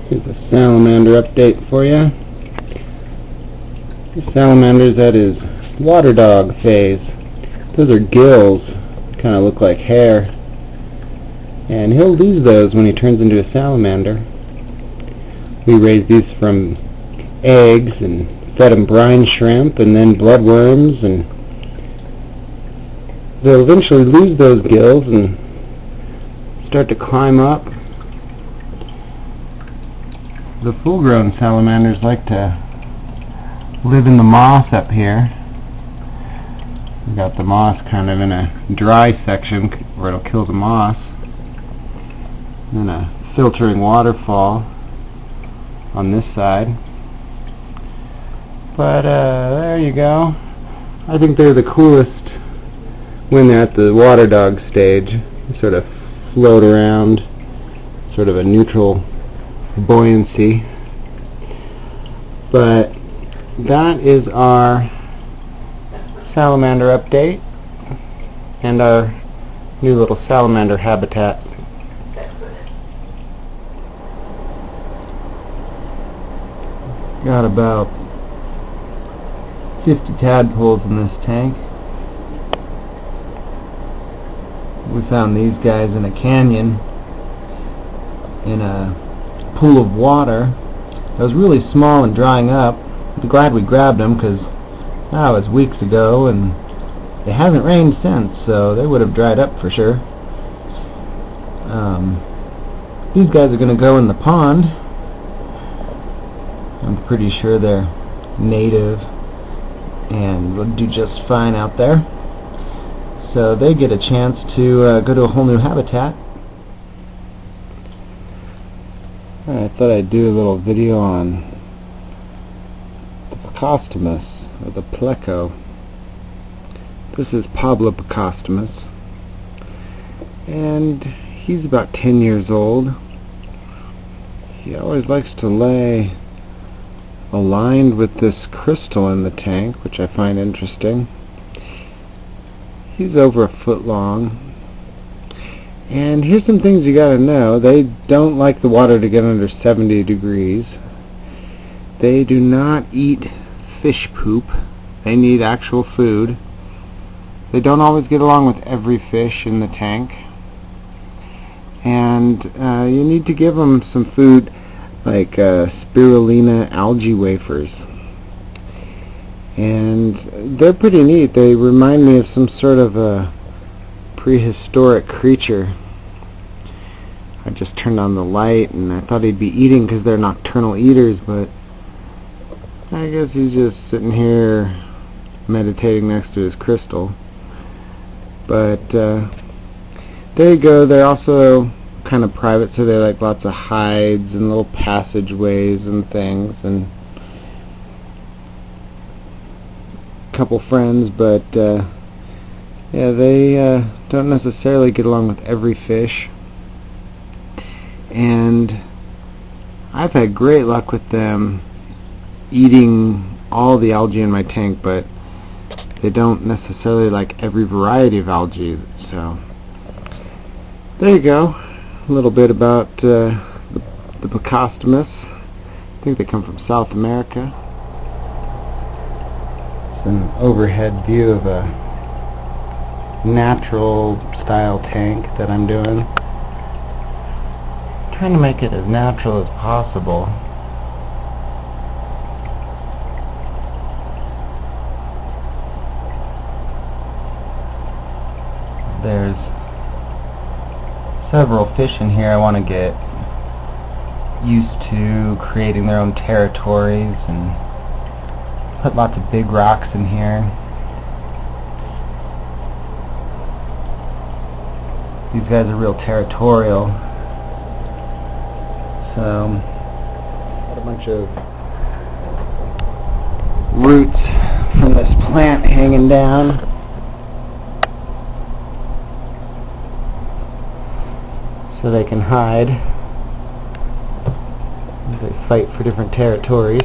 Here's a salamander update for you. The salamander's at his water dog phase. Those are gills, kind of look like hair. And he'll lose those when he turns into a salamander. We raised these from eggs and fed them brine shrimp and then bloodworms, and they'll eventually lose those gills and start to climb up. The full-grown salamanders like to live in the moss up here. We've got the moss kind of in a dry section where it'll kill the moss, and a filtering waterfall on this side. But there you go. I think they're the coolest when they're at the water dog stage. They sort of float around, sort of a neutral buoyancy. But that is our salamander update and our new little salamander habitat. Got about 50 tadpoles in this tank. We found these guys in a canyon in a pool of water that was really small and drying up. I'm glad we grabbed them because now it's weeks ago and it hasn't rained since, so they would have dried up for sure. These guys are going to go in the pond. I'm pretty sure they're native and will do just fine out there. So they get a chance to go to a whole new habitat. I thought I'd do a little video on the Plecostomus, or the Pleco. This is Pablo Plecostomus, and he's about 10 years old. He always likes to lay aligned with this crystal in the tank, which I find interesting. He's over a foot long. And here's some things you gotta know. They don't like the water to get under 70 degrees. They do not eat fish poop. They need actual food. They don't always get along with every fish in the tank. And you need to give them some food like spirulina algae wafers. And they're pretty neat. They remind me of some sort of a prehistoric creature. I just turned on the light and I thought he'd be eating because they're nocturnal eaters, but I guess he's just sitting here meditating next to his crystal. But there you go. They're also kind of private, so they like lots of hides and little passageways and things, and a couple friends, but yeah, they don't necessarily get along with every fish. And I've had great luck with them eating all the algae in my tank, but they don't necessarily like every variety of algae. So there you go. A little bit about the Plecostomus. I think they come from South America. It's an overhead view of a natural style tank that I'm doing. Trying to make it as natural as possible. There's several fish in here I want to get used to creating their own territories, and put lots of big rocks in here. These guys are real territorial. So, got a bunch of roots from this plant hanging down. So they can hide. They fight for different territories.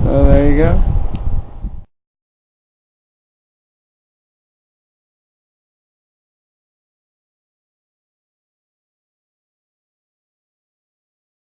So there you go.